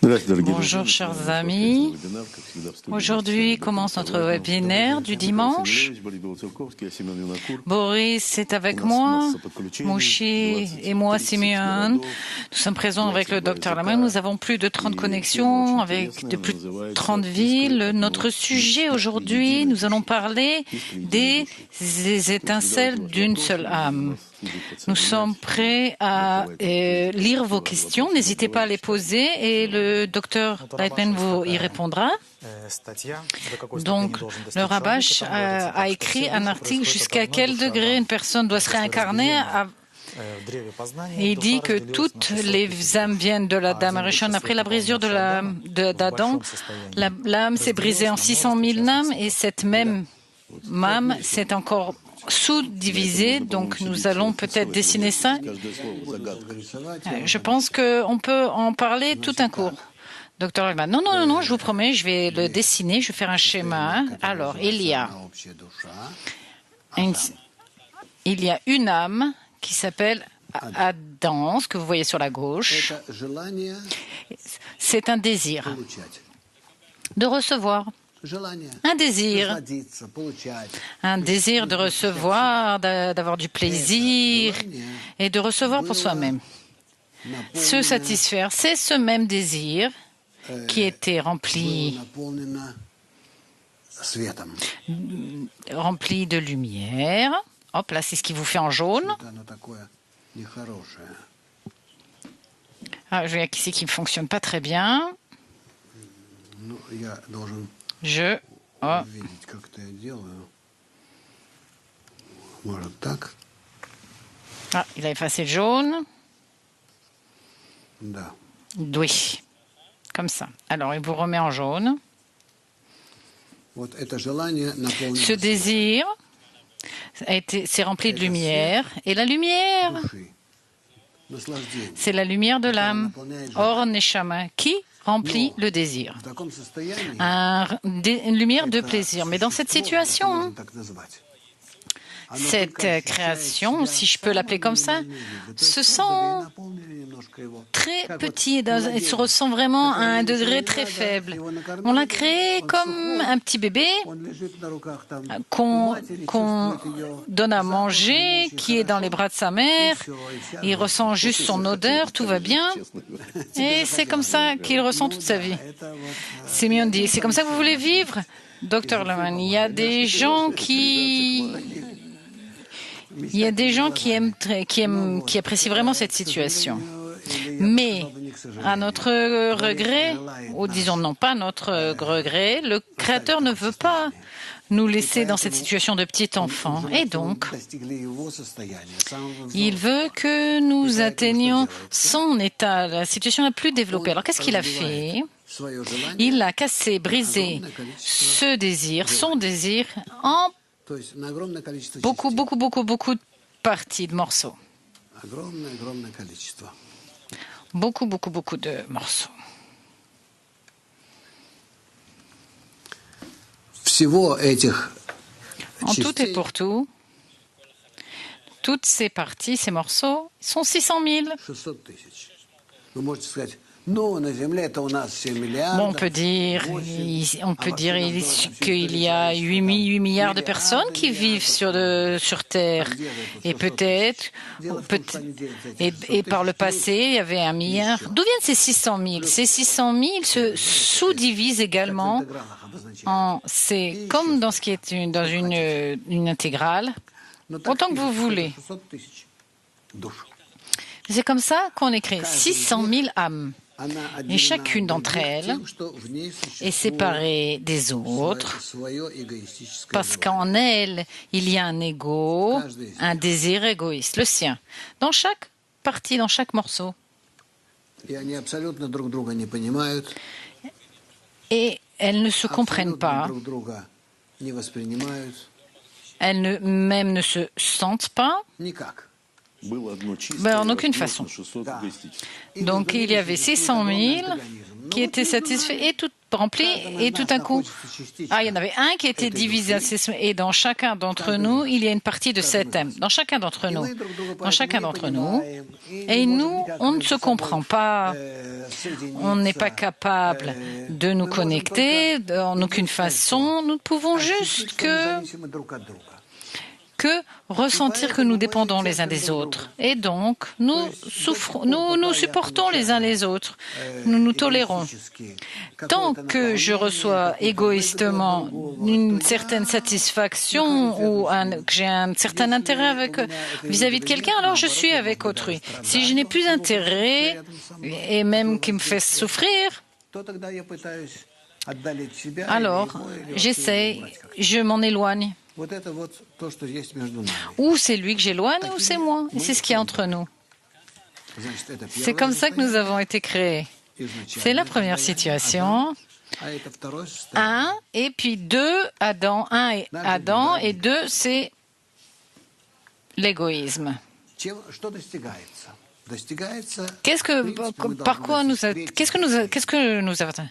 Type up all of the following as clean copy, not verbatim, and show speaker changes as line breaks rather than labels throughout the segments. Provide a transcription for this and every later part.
Bonjour chers amis, aujourd'hui commence notre webinaire du dimanche. Boris est avec moi, Mouchi et moi Simeon. Nous sommes présents avec le docteur Lamain. Nous avons plus de 30 connexions avec de plus de 30 villes. Notre sujet aujourd'hui, nous allons parler des étincelles d'une seule âme. Nous sommes prêts à lire vos questions. N'hésitez pas à les poser et le docteur Leitman vous y répondra. Donc, le Rabash a écrit un article jusqu'à quel degré une personne doit se réincarner. Il dit que toutes les âmes viennent de la Dame Arishon. Après la brisure d'Adam, l'âme s'est brisée en 600 000 âmes et cette même âme s'est encore sous-divisé, donc nous allons peut-être dessiner ça. Je pense qu'on peut en parler tout un cours. Docteur Alman, non, je vous promets, je vais le dessiner, je vais faire un schéma. Alors, il y a une âme qui s'appelle Adam, ce que vous voyez sur la gauche. C'est un désir de recevoir. Un désir de recevoir, d'avoir du plaisir et de recevoir pour soi-même. Se satisfaire, c'est ce même désir qui était rempli de lumière. Hop, là, c'est ce qui vous fait en jaune. Ah, je vois ici qui ne fonctionne pas très bien. Ah, il a effacé le jaune. Oui, comme ça. Alors, il vous remet en jaune. Ce désir s'est rempli de lumière. Et la lumière, c'est la lumière de l'âme. Or Neshama, qui remplit le désir. Une lumière de plaisir. Mais dans cette situation, cette création, si je peux l'appeler comme ça, se sent très petit et se ressent vraiment à un degré très faible. On l'a créé comme un petit bébé qu'on donne à manger, qui est dans les bras de sa mère. Il ressent juste son odeur, tout va bien. Et c'est comme ça qu'il ressent toute sa vie. Simeon dit, c'est comme ça que vous voulez vivre? Docteur Leman, il y a des gens qui apprécient vraiment cette situation. Mais, à notre regret, ou disons non pas notre regret, le Créateur ne veut pas nous laisser dans cette situation de petit enfant. Et donc, il veut que nous atteignions son état, la situation la plus développée. Alors, qu'est-ce qu'il a fait? Il a cassé, brisé ce désir, son désir, en beaucoup de parties, de morceaux. Beaucoup de morceaux. En tout et pour tout, toutes ces parties, ces morceaux, sont 600 000. Bon, on peut dire qu'il y a 8 milliards de personnes qui vivent sur Terre. Et peut-être, et par le passé, il y avait 1 milliard. D'où viennent ces 600 000? Ces 600 000 se sous-divisent également c'est comme dans ce qui est dans une intégrale, autant que vous voulez. C'est comme ça qu'on écrit 600 000 âmes. Et chacune d'entre elles est séparée des autres parce qu'en elle, il y a un ego, un désir égoïste, le sien, dans chaque partie, dans chaque morceau. Et elles ne se comprennent pas, elles même ne se sentent pas. En aucune façon. Donc il y avait 600 000 qui était satisfait et tout rempli, et tout à coup, il y en avait un qui était divisé, et dans chacun d'entre nous, il y a une partie de cet M. Dans chacun d'entre nous. Dans chacun d'entre nous. Et nous, on ne se comprend pas. On n'est pas capable de nous connecter en aucune façon. Nous ne pouvons juste que ressentir que nous dépendons les uns des autres. Et donc, nous supportons les uns les autres. Nous nous tolérons. Tant que je reçois égoïstement une certaine satisfaction ou que j'ai un certain intérêt vis-à-vis de quelqu'un, alors je suis avec autrui. Si je n'ai plus d'intérêt, et même qui me fait souffrir, alors j'essaie, je m'en éloigne. Ou c'est lui que j'éloigne, ou c'est moi. Et c'est ce qu'il y a entre nous. C'est comme ça que nous avons été créés. C'est la première situation. 1, et puis 2, Adam. 1 et Adam, et 2, c'est l'égoïsme. Qu'est-ce que nous avons?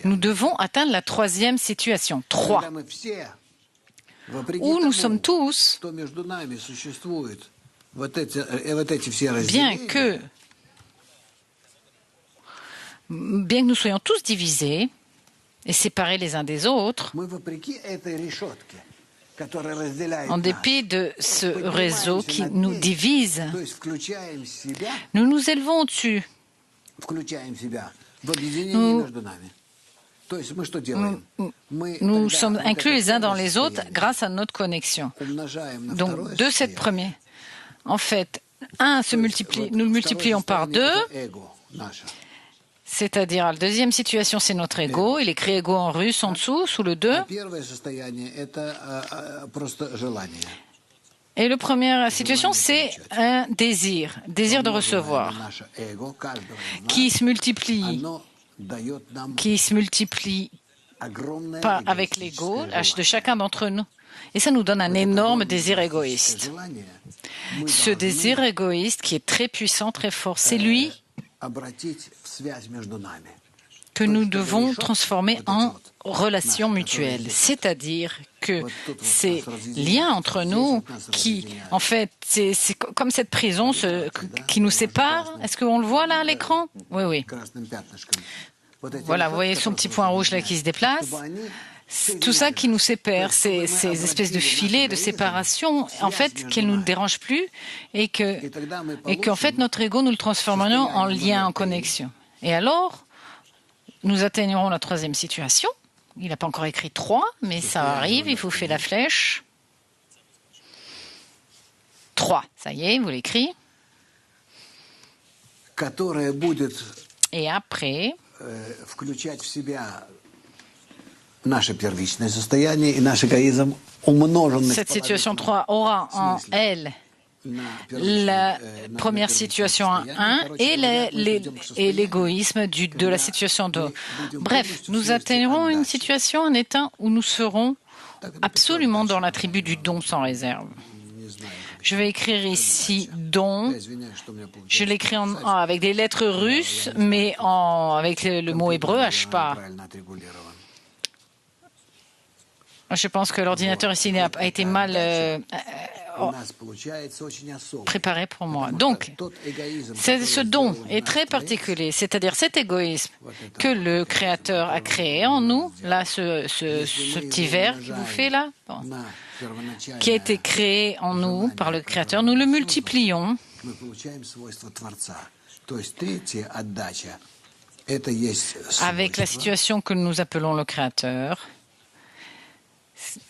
Nous devons atteindre la troisième situation, 3. Où nous sommes tous, bien que nous soyons tous divisés et séparés les uns des autres, en dépit de ce réseau qui nous divise, nous nous élevons au-dessus. Nous sommes inclus les uns dans les autres grâce à notre connexion. Donc, de cette première, en fait, nous multiplions par 2, c'est-à-dire la deuxième situation, c'est notre ego. Il est écrit ego en russe en dessous, sous le 2. Et la première situation, c'est un désir de recevoir, qui se multiplie avec l'ego de chacun d'entre nous. Et ça nous donne un énorme désir égoïste. Ce désir égoïste qui est très puissant, très fort, c'est lui que nous devons transformer en relation mutuelle. C'est-à-dire que ces liens entre nous qui, en fait, c'est comme cette prison qui nous sépare. Est-ce qu'on le voit là à l'écran? Oui, oui. Voilà, vous voyez son petit point rouge là qui se déplace. Tout ça qui nous sépare, ces espèces de filets de séparation, en fait, qu'elles ne nous dérangent plus et qu'en fait, notre ego, nous le transformerons en lien, en connexion. Et alors, nous atteignerons la troisième situation. Il n'a pas encore écrit 3, mais ça arrive, il vous fait la flèche. 3, ça y est, il vous l'écrit. Et après, cette situation 3 aura en elle la première situation 1 et l'égoïsme de la situation 2. Bref, nous atteindrons une situation, un état où nous serons absolument dans la tribu du don sans réserve. Je vais écrire ici don. Je l'écris avec des lettres russes, mais avec le mot hébreu, Hashpa. Je pense que l'ordinateur ici a été mal préparé pour moi. Donc, ce don est très particulier, c'est-à-dire cet égoïsme que le Créateur a créé en nous, là, ce petit verre qui vous fait là, qui a été créé en nous par le Créateur, nous le multiplions. Avec la situation que nous appelons le Créateur.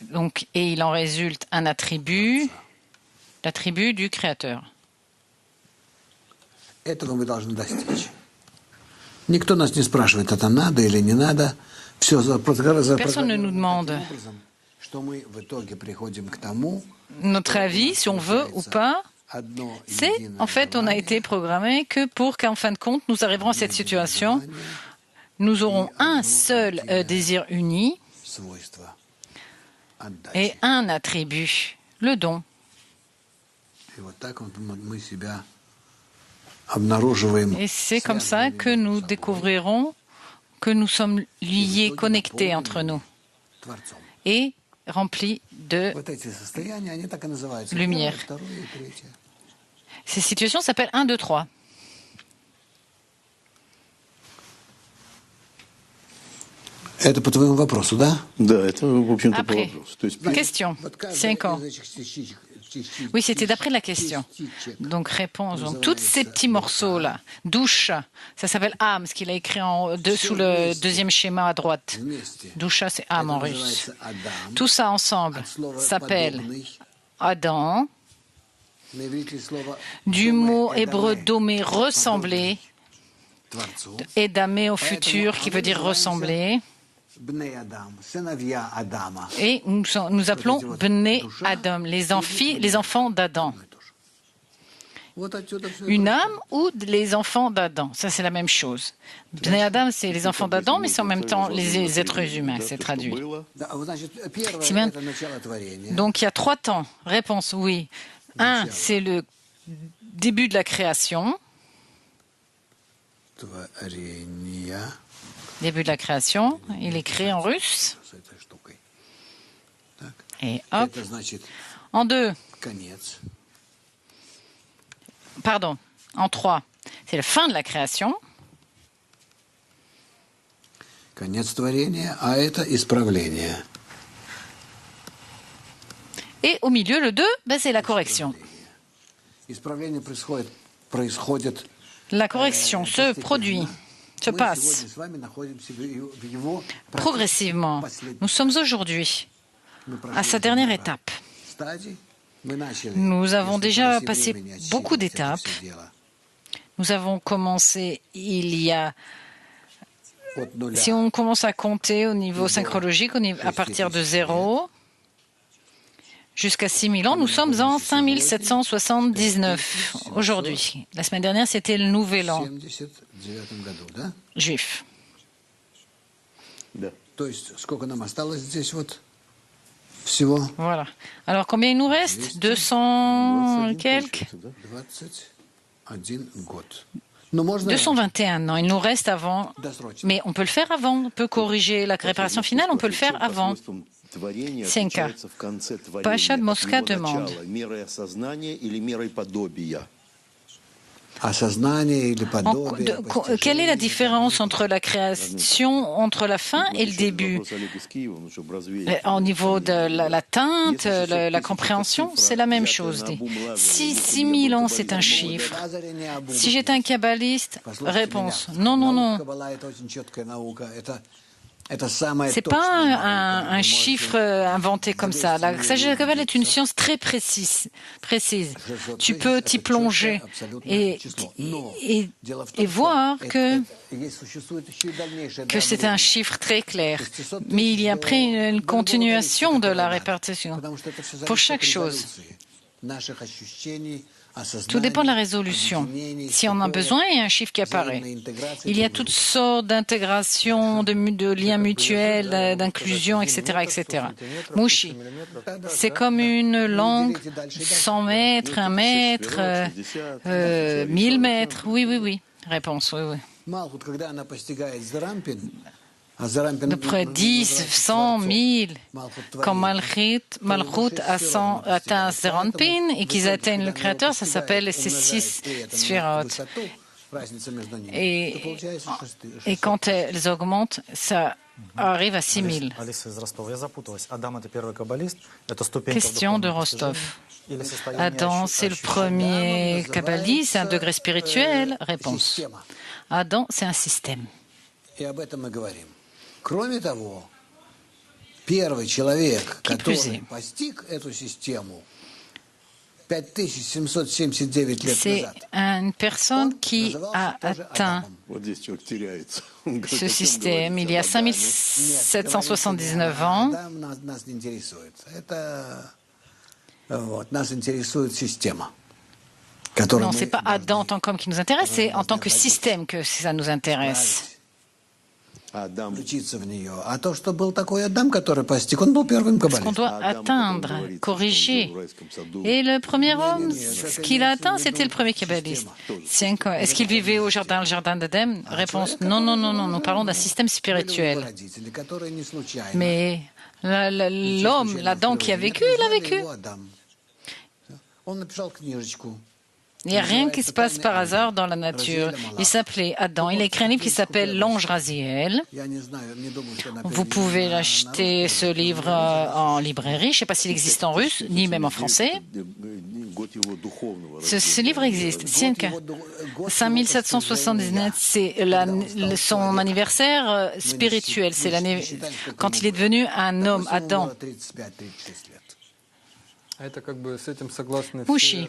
Donc, et il en résulte un attribut, l'attribut du Créateur.
Personne
ne nous demande notre avis, si on veut ou pas. C'est, en fait, on a été programmé que pour qu'en fin de compte, nous arriverons à cette situation, nous aurons un seul désir uni et un attribut, le don. Et c'est comme ça que nous découvrirons que nous sommes liés, connectés entre nous et remplis de lumière. Ces situations s'appellent 1, 2, 3. Après, question, 5 ans. Oui, c'était d'après la question. Donc, réponse. Donc, tous ces petits morceaux-là, doucha, ça s'appelle âme, ce qu'il a écrit sous le deuxième schéma à droite. Doucha, c'est âme en russe. Tout ça ensemble s'appelle Adam, du mot hébreu domé, ressembler, et damé au futur, qui veut dire ressembler. Et nous appelons Bnei Adam, les enfants d'Adam. Une âme ou les enfants d'Adam, ça c'est la même chose. Bnei Adam, c'est les enfants d'Adam, mais c'est en même temps les êtres humains, c'est traduit. Donc il y a 3 temps. Réponse, oui. 1, c'est le début de la création. Début de la création, il est créé en russe. Et hop. En 2. Pardon. En 3. C'est la fin de la création. Et au milieu, le 2, c'est la correction. La correction se produit, se passe progressivement. Nous sommes aujourd'hui à sa dernière étape. Nous avons déjà passé beaucoup d'étapes. Nous avons commencé si on commence à compter au niveau synchrologique, à partir de 0, jusqu'à 6000 ans, nous sommes en 5779 aujourd'hui. La semaine dernière, c'était le Nouvel An juif. Voilà. Alors, combien il nous reste? 200 et quelques 221 ans. Il nous reste avant. Mais on peut le faire avant. On peut corriger la réparation finale. On peut le faire avant. Senka. Pacha de Mosca demande. Quelle est la différence entre la création, entre la fin et le début? Au niveau de l'atteinte, la compréhension, c'est la même chose. Si 6000 ans, c'est un chiffre. Si j'étais un kabbaliste, réponse, non, non, non. Ce n'est pas un chiffre inventé comme ça. La sagesse de la Kabbale est une science très précise. Tu peux t'y plonger et voir que c'est un chiffre très clair. Mais il y a après une continuation de la répartition pour chaque chose. Tout dépend de la résolution. Si on a besoin, il y a un chiffre qui apparaît. Il y a toutes sortes d'intégrations, de liens mutuels, d'inclusion, etc., etc. Mouchi, c'est comme une langue, 100 mètres, 1 mètre, 1000 mètres. Oui, oui, oui. Réponse, oui, oui. De près 10, 100, 1000, quand Malchut atteint Zeranpin et qu'ils atteignent le Créateur, ça s'appelle ces 6 sphérotes. Et quand elles augmentent, ça arrive à 6000. Question de Rostov. Adam, c'est le premier kabbaliste, c'est un degré spirituel? Réponse. Adam, c'est un système. Qui plus est, c'est une personne qui a atteint ce système il y a 5779 ans. Non, ce n'est pas Adam en tant qu'homme qui nous intéresse, c'est en tant que système que ça nous intéresse. Ce qu'on doit atteindre, corriger. Et le premier homme, ce qu'il a atteint, c'était le premier kabbaliste. Est-ce qu'il vivait au jardin, le jardin d'Éden? Réponse, non, non, non, non, nous parlons d'un système spirituel. Mais l'homme, l'Adam qui a vécu, il a vécu. Il n'y a rien qui se passe par hasard dans la nature. Il s'appelait Adam. Il a écrit un livre qui s'appelle L'Ange Raziel. Vous pouvez l'acheter, ce livre, en librairie. Je ne sais pas s'il existe en russe, ni même en français. Ce livre existe. 5779, c'est son anniversaire spirituel. C'est l'année quand il est devenu un homme, Adam. Mouchi.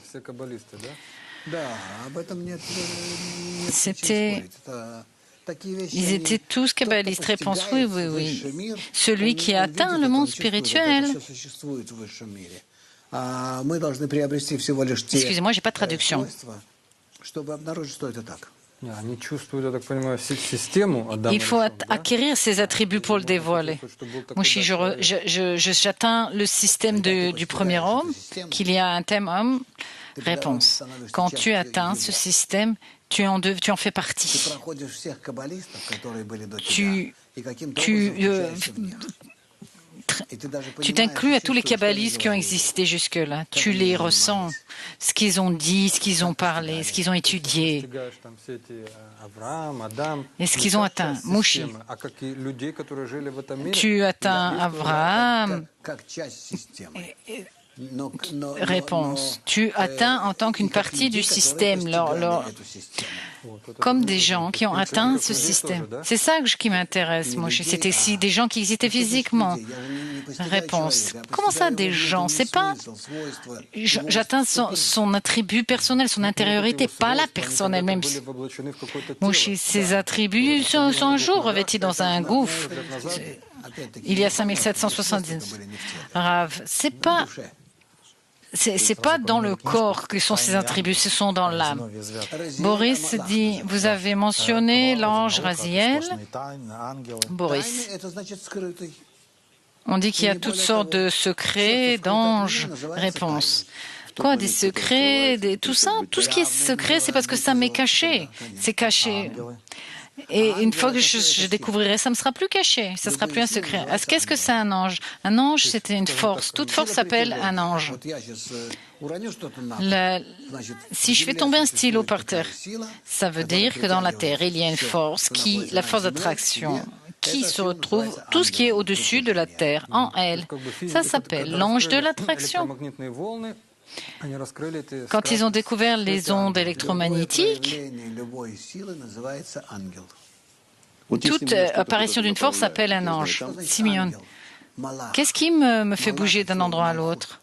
Ils étaient tous kabbalistes. Réponse, oui, oui, oui. Celui qui a atteint le monde spirituel. Excusez-moi, je n'ai pas de traduction. Il faut acquérir ces attributs pour le dévoiler. Mouchi, j'atteins le système du premier homme, qu'il y a un thème homme. Réponse. Quand tu atteins ce système, tu en fais partie. Tu t'inclus à tous les kabbalistes qui ont existé jusque-là. Tu les ressens, ce qu'ils ont dit, ce qu'ils ont parlé, ce qu'ils ont étudié et ce qu'ils ont atteint. Mouchi, tu atteins Abraham. Réponse. Tu atteins en tant qu'une partie du système, comme des gens qui ont atteint ce système. C'est ça qui m'intéresse, moi. C'était si des gens qui existaient physiquement. Réponse. Comment ça, des gens? C'est pas. J'atteins son attribut personnel, son intériorité, pas la personne elle-même. Mouchi, ces attributs sont un jour revêtis dans un gouffre. Il y a 5770. Rav, c'est pas dans le corps que sont ces attributs, ce sont dans l'âme. Boris dit, vous avez mentionné l'ange Raziel. Boris. On dit qu'il y a toutes sortes de secrets, d'anges. Réponse. Quoi, des secrets, tout ça? Tout ce qui est secret, c'est parce que ça m'est caché. C'est caché. Et une fois que je découvrirai, ça ne me sera plus caché, ça ne sera plus un secret. Qu'est-ce que c'est un ange? Un ange, c'est une force. Toute force s'appelle un ange. Si je fais tomber un stylo par terre, ça veut dire que dans la terre, il y a une force, la force d'attraction, qui se retrouve, tout ce qui est au-dessus de la terre, en elle. Ça s'appelle l'ange de l'attraction. Quand ils ont découvert les ondes électromagnétiques, toute apparition d'une force s'appelle un ange. Simeon, qu'est-ce qui me fait bouger d'un endroit à l'autre?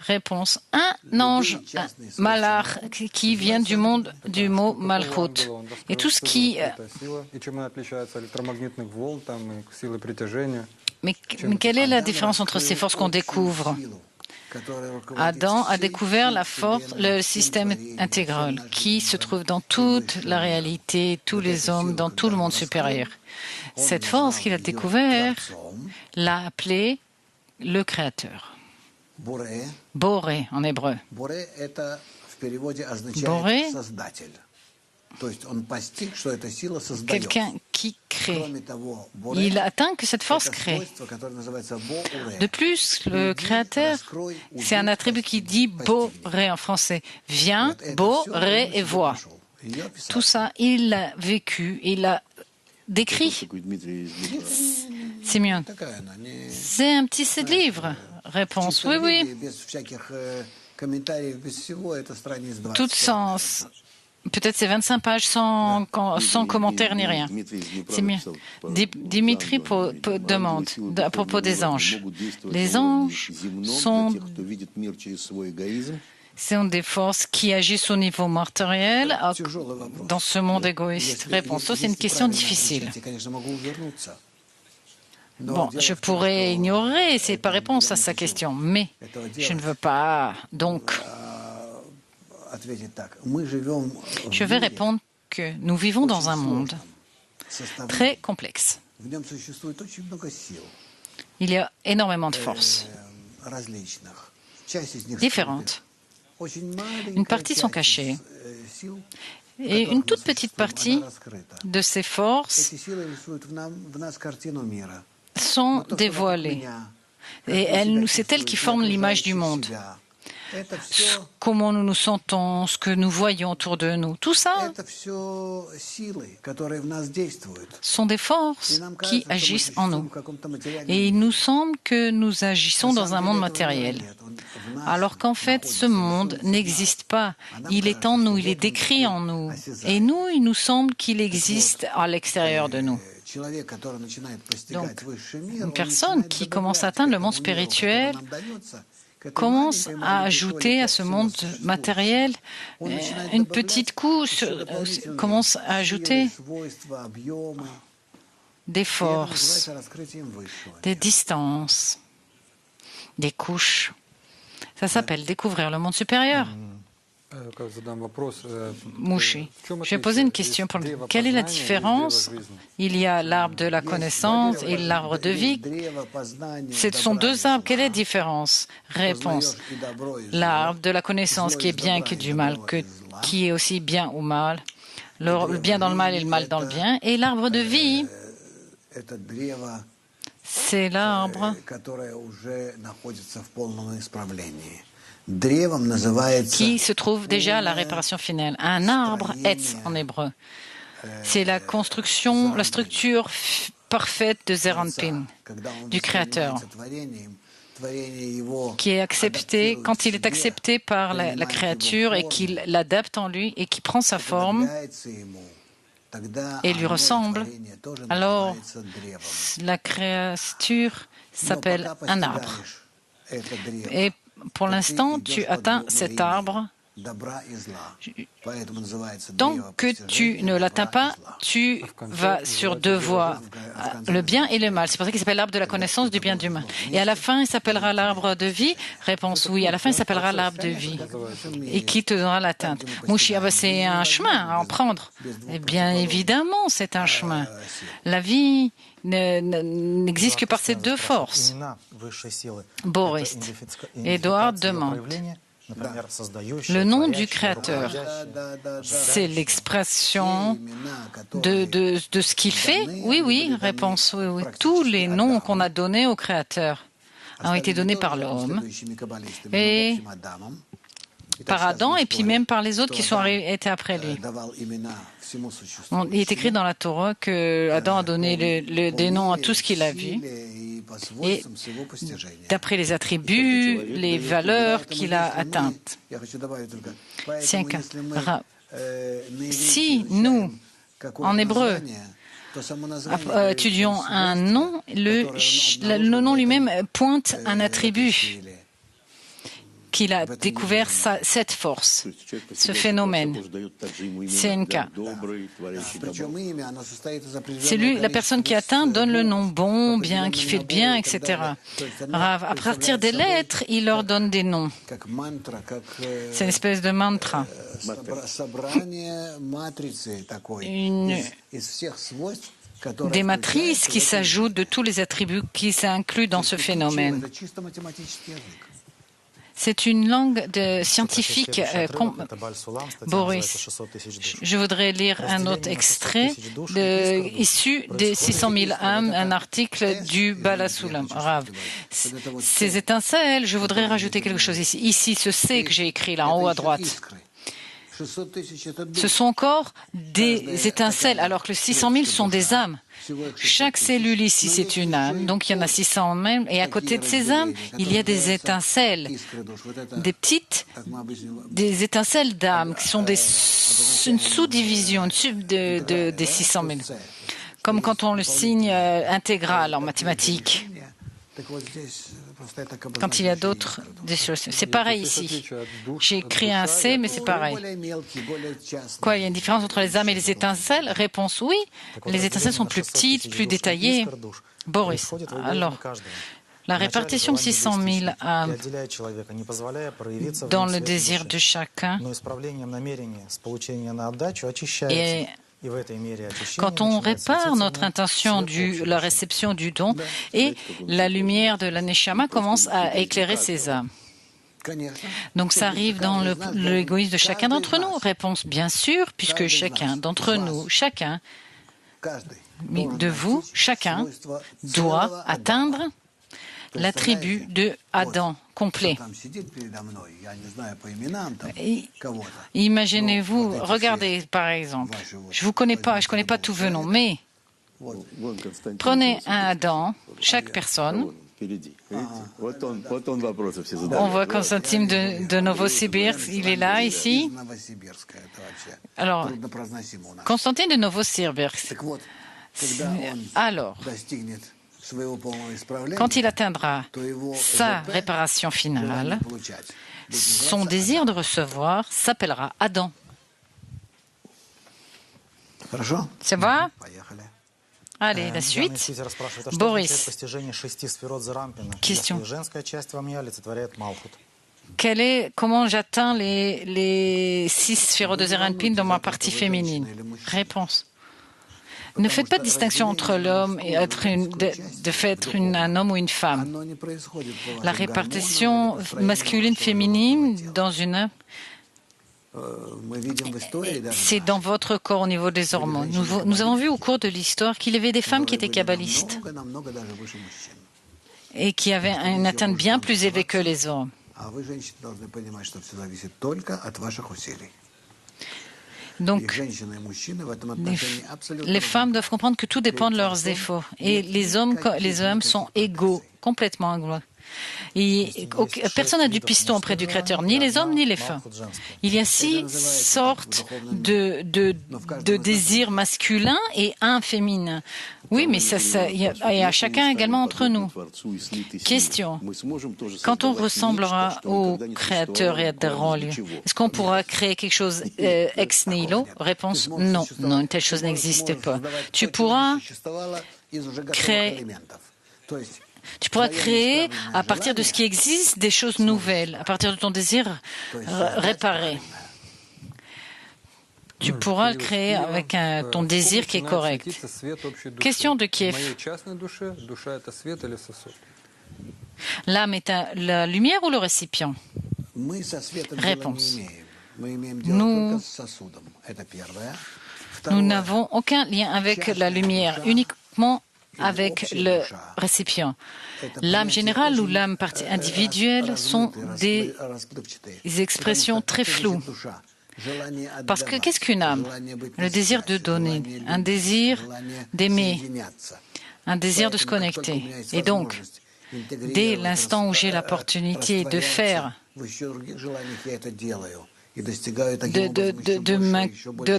Réponse, un ange, malach, qui vient du mot malchut. Et tout ce qui... Mais quelle est la différence entre ces forces qu'on découvre? Adam a découvert le système intégral qui se trouve dans toute la réalité, tous les hommes, dans tout le monde supérieur. Cette force qu'il a découverte l'a appelé le Créateur. Boré en hébreu. Boré, quelqu'un qui crée. Il atteint que cette force crée. De plus, le Créateur, c'est un attribut qui dit Boré en français. Viens, Boré et vois. Tout ça, il l'a vécu, il l'a décrit. Simeon, c'est un petit livre. Réponse, oui, oui. Tout sens. Peut-être c'est 25 pages sans commentaire ni rien. C'est mieux. Dimitri demande à propos des anges. Les anges sont des forces qui agissent au niveau matériel dans ce monde égoïste. Réponse, ça c'est une question difficile. Bon, je pourrais ignorer, c'est pas réponse à sa question, mais je ne veux pas, donc... Je vais répondre que nous vivons dans un monde très complexe. Il y a énormément de forces différentes. Une partie sont cachées et une toute petite partie de ces forces sont dévoilées. Et c'est elles qui forment l'image du monde. Comment nous nous sentons, ce que nous voyons autour de nous, tout ça sont des forces qui agissent en nous. Et il nous semble que nous agissons dans un monde matériel, alors qu'en fait, ce monde n'existe pas. Il est en nous, il est décrit en nous. Et nous, il nous semble qu'il existe à l'extérieur de nous. Donc, une personne qui commence à atteindre le monde spirituel commence à ajouter à ce monde matériel une petite couche, commence à ajouter des forces, des distances, des couches. Ça s'appelle découvrir le monde supérieur. Mouchi, je vais poser une question. Quelle est la différence? Il y a l'arbre de la connaissance et l'arbre de vie. Ce sont deux arbres. Quelle est la différence? Réponse. L'arbre de la connaissance qui est bien que du mal, qui est aussi bien ou mal. Le bien dans le mal et le mal dans le bien. Et l'arbre de vie, c'est l'arbre qui se trouve déjà à la réparation finale. Un arbre, etz en hébreu. C'est la construction, la structure parfaite de Zeir Anpin, du Créateur, qui est accepté, quand il est accepté par la créature et qu'il l'adapte en lui et qui prend sa forme et lui ressemble, alors la créature s'appelle un arbre. Et pour l'instant, tu atteins cet arbre. Tant que tu ne l'atteins pas, tu vas sur deux voies, le bien et le mal. C'est pour ça qu'il s'appelle l'arbre de la connaissance du bien et du mal. Et à la fin, il s'appellera l'arbre de vie. Réponse oui. À la fin, il s'appellera l'arbre de vie. Et qui te donnera l'atteinte? Mouchi, c'est un chemin à en prendre. Eh bien évidemment, c'est un chemin. La vie n'existe que par ces deux forces. Boris, Édouard demande le nom du Créateur. C'est l'expression de ce qu'il fait? Oui, oui, réponse oui, oui. Tous les noms qu'on a donnés au Créateur ont été donnés par l'homme et par Adam et puis même par les autres qui sont été après lui. Il est écrit dans la Torah que Adam a donné des noms à tout ce qu'il a vu et d'après les attributs, les valeurs qu'il a atteintes. C'est un cas. Si nous, en hébreu, étudions un nom, le nom lui-même pointe un attribut qu'il a découvert cette force, ce phénomène. C'est un cas. C'est lui, la personne qui atteint, donne le nom bon, bien, qui fait le bien, etc. À partir des lettres, il leur donne des noms. C'est une espèce de mantra. Des matrices qui s'ajoutent de tous les attributs qui s'incluent dans ce phénomène. C'est une langue scientifique. Boris, je voudrais lire un autre extrait issu des 600 000 âmes, un article du Baal HaSulam, Rav. Ces étincelles, je voudrais rajouter quelque chose ici. Ici, ce C que j'ai écrit là, en haut à droite. Ce sont encore des étincelles, alors que les 600 000 sont des âmes. Chaque cellule ici, c'est une âme, donc il y en a 600 même, et à côté de ces âmes, il y a des étincelles, des étincelles d'âmes, qui sont une sous-division des 600 000, comme quand on le signe intégral en mathématiques. Quand il y a d'autres choses. C'est pareil ici. J'ai écrit un C, mais c'est pareil. Quoi, il y a une différence entre les âmes et les étincelles? Réponse oui. Les étincelles sont plus petites, plus détaillées. Boris, alors, la répartition de 600 000 âmes dans le désir de chacun et Quand on répare notre intention de la réception du don, et la lumière de la Neshama commence à éclairer ces âmes. Donc ça arrive dans l'égoïsme de chacun d'entre nous. Réponse bien sûr, puisque chacun d'entre nous, chacun de vous, chacun doit atteindre l'attribut de Adam complet. Imaginez-vous, regardez par exemple, je ne connais pas tous vos noms, mais prenez un Adam, chaque personne. On voit Constantin de Novosibirsk, il est là, ici. Alors, Constantin de Novosibirsk. Alors, quand il atteindra sa réparation finale, son désir de recevoir s'appellera Adam. C'est bon? Allez, la suite. Boris. Question. Comment j'atteins les 6 sphérotes de Zéranpin dans ma partie féminine? Réponse. Ne faites pas de distinction entre l'homme et être un homme ou une femme. La répartition masculine-féminine dans une c'est dans votre corps au niveau des hormones. Nous avons vu au cours de l'histoire qu'il y avait des femmes qui étaient kabbalistes et qui avaient une atteinte bien plus élevée que les hommes. Donc, les femmes doivent comprendre que tout dépend de leurs efforts. Et les hommes sont égaux, complètement égaux. Personne n'a du piston auprès du Créateur, ni les hommes ni les femmes. Il y a 6 sortes de désirs masculins et un féminin. Oui, mais il y a chacun également entre nous. Question. Quand on ressemblera au Créateur et à Darol, est-ce qu'on pourra créer quelque chose ex nihilo? Réponse non. Non, une telle chose n'existe pas. Tu pourras créer à partir de ce qui existe des choses nouvelles, à partir de ton désir réparé. Tu pourras le créer avec ton désir qui est correct. Question de Kiev. L'âme est la lumière ou le récipient? Réponse. Nous n'avons aucun lien avec la lumière, uniquement avec le récipient. L'âme générale ou l'âme individuelle sont des expressions très floues. Parce que qu'est-ce qu'une âme? Le désir de donner, un désir d'aimer, un désir de se connecter. Et donc, dès l'instant où j'ai l'opportunité de faire,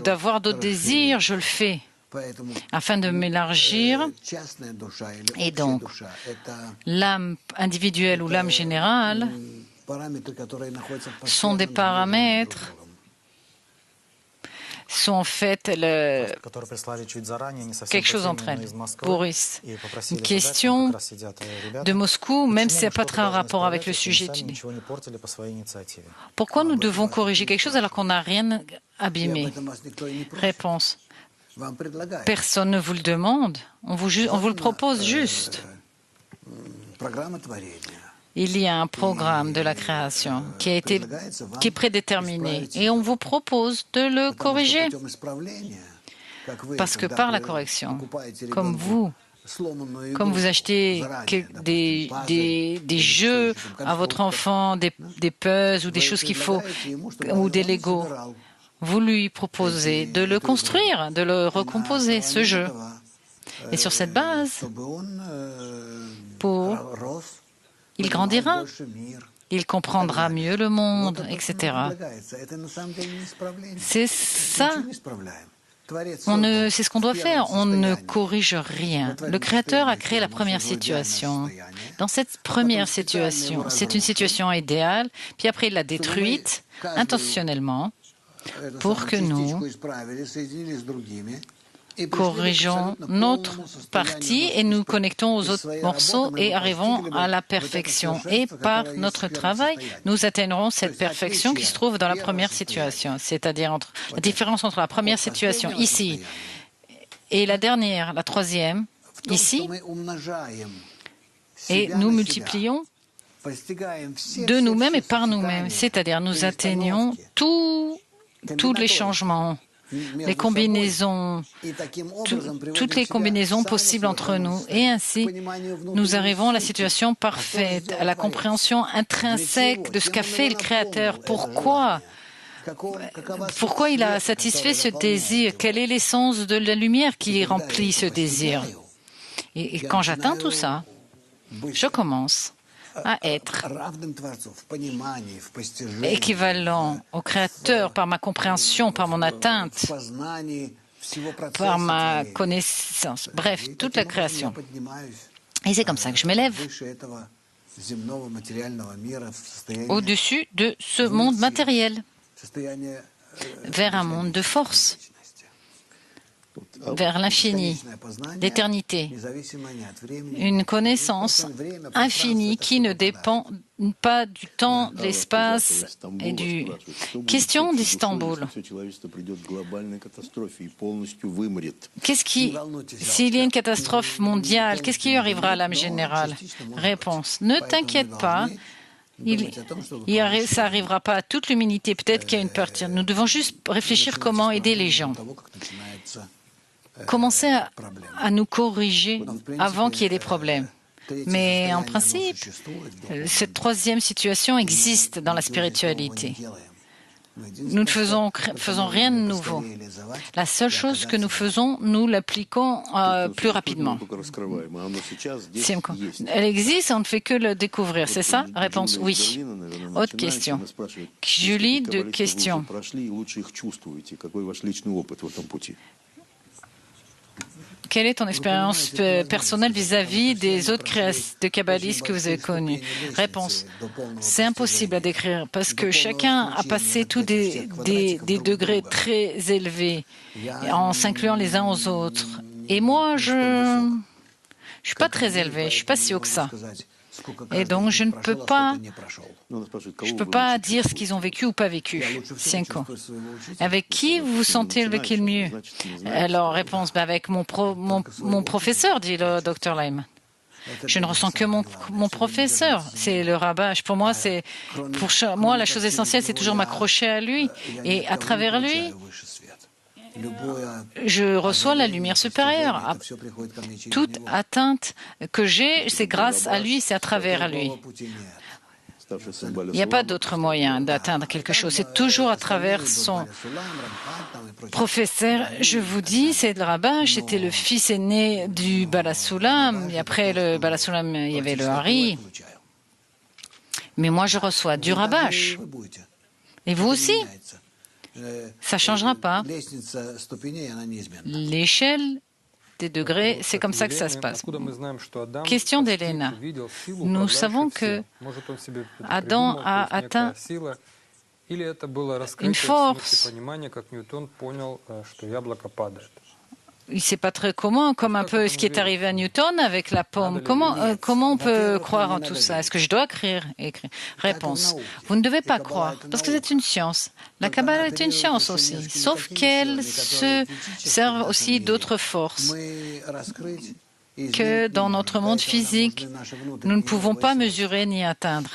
d'avoir d'autres désirs, je le fais afin de m'élargir. Et donc, l'âme individuelle ou l'âme générale sont des paramètres, sont en fait quelque chose entre elles. Boris, une question de Moscou, même si ça n'a pas très rapport avec le sujet étudié. Pourquoi nous devons corriger quelque chose alors qu'on n'a rien abîmé? Réponse. Personne ne vous le demande, on vous le propose juste. Il y a un programme de la création qui est prédéterminé et on vous propose de le corriger. Parce que par la correction, comme vous achetez des jeux à votre enfant, des puzzles ou des choses qu'il faut, ou des Legos, vous lui proposez de le construire, de le recomposer, ce jeu. Et sur cette base, il grandira, il comprendra mieux le monde, etc. C'est ça. C'est ce qu'on doit faire. On ne corrige rien. Le Créateur a créé la première situation. Dans cette première situation, c'est une situation idéale, puis après il l'a détruite intentionnellement pour que nous corrigeons notre partie et nous connectons aux autres morceaux et arrivons à la perfection. Et par notre travail, nous atteindrons cette perfection qui se trouve dans la première situation, c'est-à-dire la différence entre la première situation ici et la dernière, la troisième, ici, et nous multiplions de nous-mêmes et par nous-mêmes, c'est-à-dire nous atteignons tous les changements, les combinaisons, toutes les combinaisons possibles entre nous. Et ainsi, nous arrivons à la situation parfaite, à la compréhension intrinsèque de ce qu'a fait le Créateur. Pourquoi il a satisfait ce désir? Quel est l'essence de la lumière qui remplit ce désir? Et quand j'atteins tout ça, je commence à être équivalent au Créateur par ma compréhension, par mon atteinte, par ma connaissance, bref, toute la création. Et c'est comme ça que je m'élève au-dessus de ce monde matériel, vers un monde de force, vers l'infini, l'éternité, une connaissance infinie qui ne dépend pas du temps, de l'espace et du... Question d'Istanbul. S'il y a une catastrophe mondiale, qu'est-ce qui lui arrivera à l'âme générale? Réponse. Ne t'inquiète pas. Ça n'arrivera pas à toute l'humanité. Peut-être qu'il y a une partie. Nous devons juste réfléchir comment aider les gens. Commencer à nous corriger avant qu'il y ait des problèmes. Mais en principe, cette troisième situation existe dans la spiritualité. Nous ne faisons rien de nouveau. La seule chose que nous faisons, nous l'appliquons plus rapidement. Elle existe, on ne fait que le découvrir, c'est ça? Réponse oui. Autre question. Julie, deux questions. Quelle est ton expérience personnelle vis-à-vis des autres de kabbalistes que vous avez connus? Réponse. C'est impossible à décrire parce que chacun a passé tous des degrés très élevés en s'incluant les uns aux autres. Et moi, je ne suis pas très élevé, je ne suis pas si haut que ça. Et donc, je ne peux pas dire ce qu'ils ont vécu ou pas vécu. 5 ans. Avec qui vous vous sentez le mieux? Alors, réponse, avec mon professeur, dit le docteur Lyman. Je ne ressens que mon professeur, c'est le rabbin. Pour moi, la chose essentielle, c'est toujours m'accrocher à lui. Et à travers lui, je reçois la lumière supérieure. Toute atteinte que j'ai, c'est grâce à lui, c'est à travers lui. Il n'y a pas d'autre moyen d'atteindre quelque chose. C'est toujours à travers son professeur. Je vous dis, c'est le rabbin. J'étais le fils aîné du Balasulam. Et après le Balasulam, il y avait le Hari. Mais moi, je reçois du Rabash. Et vous aussi? Ça ne changera pas. L'échelle des degrés, c'est comme ça que ça se passe. Question d'Elena. Nous savons que Adam a atteint une force. Il ne sait pas très comment, comme un peu ce qui est arrivé à Newton avec la pomme. Comment on peut croire en tout ça? Est-ce que je dois écrire? Réponse. Vous ne devez pas croire, parce que c'est une science. La Kabbalah est une science aussi, sauf qu'elle se sert aussi d'autres forces que dans notre monde physique, nous ne pouvons pas mesurer ni atteindre.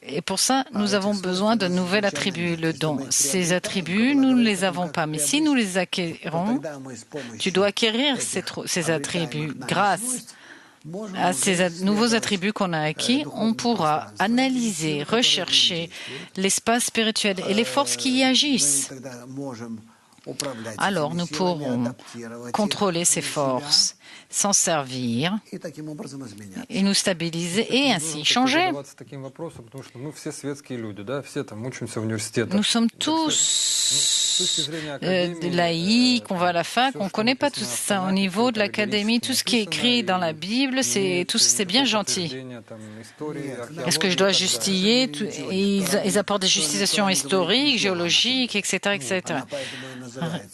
Et pour ça, nous avons besoin d'un nouvel attribut, le don. Ces attributs, nous ne les avons pas. Mais si nous les acquérons, tu dois acquérir ces attributs. Grâce à ces nouveaux attributs qu'on a acquis, on pourra analyser, rechercher l'espace spirituel et les forces qui y agissent. Alors nous pourrons contrôler ces forces, s'en servir et nous stabiliser et ainsi changer. Nous sommes tous laïcs, on va à la fac, on ne connaît pas tout ça au niveau de l'académie. Tout ce qui est écrit dans la Bible, c'est bien gentil. Est-ce que je dois justifier? Ils apportent des justifications historiques, géologiques, etc., etc.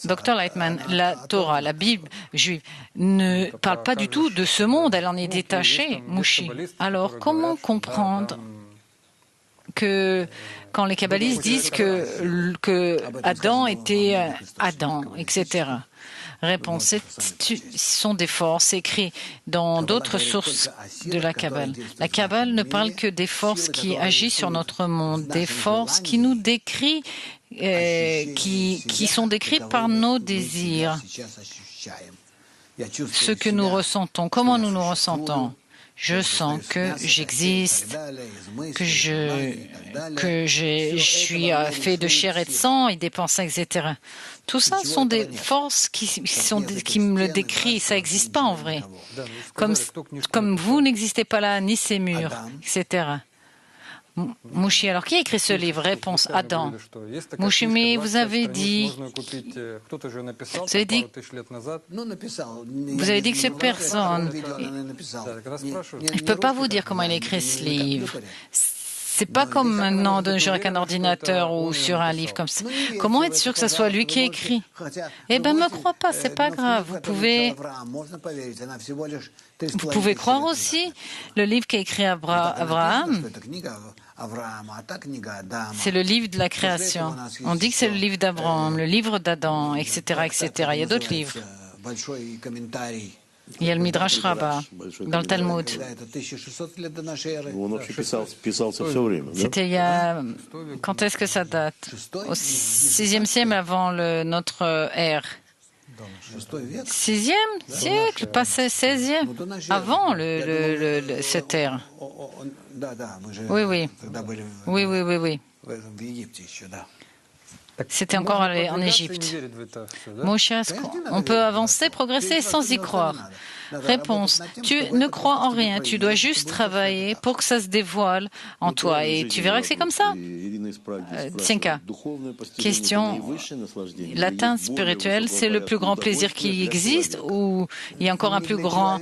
Dr Lightman, la Torah, la Bible juive, ne parle pas du tout de ce monde, elle en est détachée, Mouchi. Alors, comment comprendre que quand les kabbalistes disent que Adam était Adam, etc. Réponse, ce sont des forces écrites dans d'autres sources de la Kabbale. La Kabbale ne parle que des forces qui agissent sur notre monde, des forces qui nous décrivent, qui sont décrites par nos désirs, ce que nous ressentons, comment nous nous ressentons. Je sens que j'existe, que je suis fait de chair et de sang et des pensées, etc. Tout ça sont des forces qui me le décrivent. Ça n'existe pas en vrai. Comme vous n'existez pas là, ni ces murs, etc. Mouchi, alors qui a écrit ce livre? Réponse, Adam. Mouchi, mais vous avez dit que cette personne, je ne peux pas vous dire comment il a écrit ce livre. C'est pas comme maintenant de jouer avec un ordinateur ou sur un livre comme ça. Comment être sûr que ce soit lui qui a écrit? Eh bien, me crois pas, c'est pas grave. Vous pouvez croire aussi le livre qu'a écrit Abraham. C'est le livre de la création. On dit que c'est le livre d'Abraham, le livre d'Adam, etc., etc. Il y a d'autres livres. Il y a le Midrash Rabbah dans le Talmud. C'était il y a... Quand est-ce que ça date? Au 6e siècle avant notre ère. 6e siècle, pas 16e, avant cette ère. Oui, oui. Oui, oui, oui, oui. C'était encore en Égypte. Moshe, on peut avancer, progresser sans y croire. Réponse, tu ne crois en rien, tu dois juste travailler pour que ça se dévoile en toi et tu verras que c'est comme ça. Tsienka, question, l'atteinte spirituelle, c'est le plus grand plaisir qui existe ou il y a encore un plus grand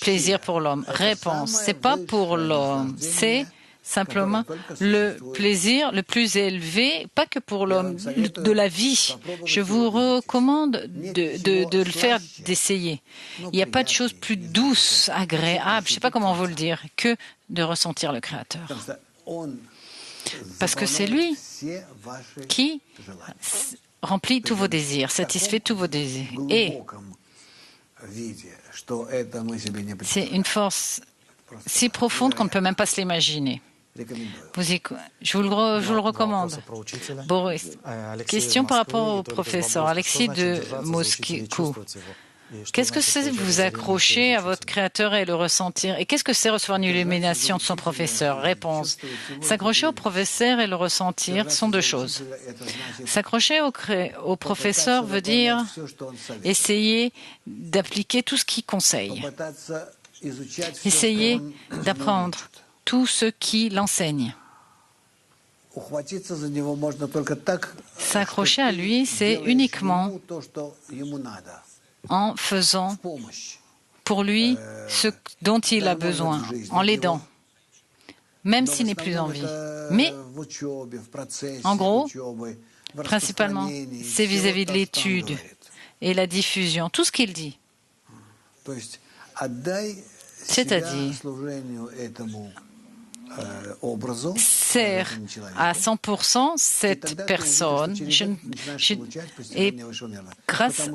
plaisir pour l'homme? Réponse, c'est pas pour l'homme, c'est simplement le plaisir le plus élevé, pas que pour l'homme, de la vie. Je vous recommande de le faire, d'essayer. Il n'y a pas de chose plus douce, agréable, je ne sais pas comment vous le dire, que de ressentir le Créateur. Parce que c'est lui qui remplit tous vos désirs, satisfait tous vos désirs. Et c'est une force si profonde qu'on ne peut même pas se l'imaginer. Je vous le recommande. Boris, question par rapport au professeur Alexis de Moscou. Qu'est-ce que c'est vous accrocher à votre créateur et le ressentir? Et qu'est-ce que c'est recevoir une illumination de son professeur? Réponse. S'accrocher au professeur et le ressentir sont deux choses. S'accrocher au professeur veut dire essayer d'appliquer tout ce qu'il conseille. Essayer d'apprendre tout ce qui l'enseigne. S'accrocher à lui, c'est uniquement en faisant pour lui ce dont il a besoin, en l'aidant, même s'il n'est plus en vie. Mais, en gros, principalement, c'est vis-à-vis de l'étude et la diffusion, tout ce qu'il dit. C'est-à-dire, sert à 100% cette personne et grâce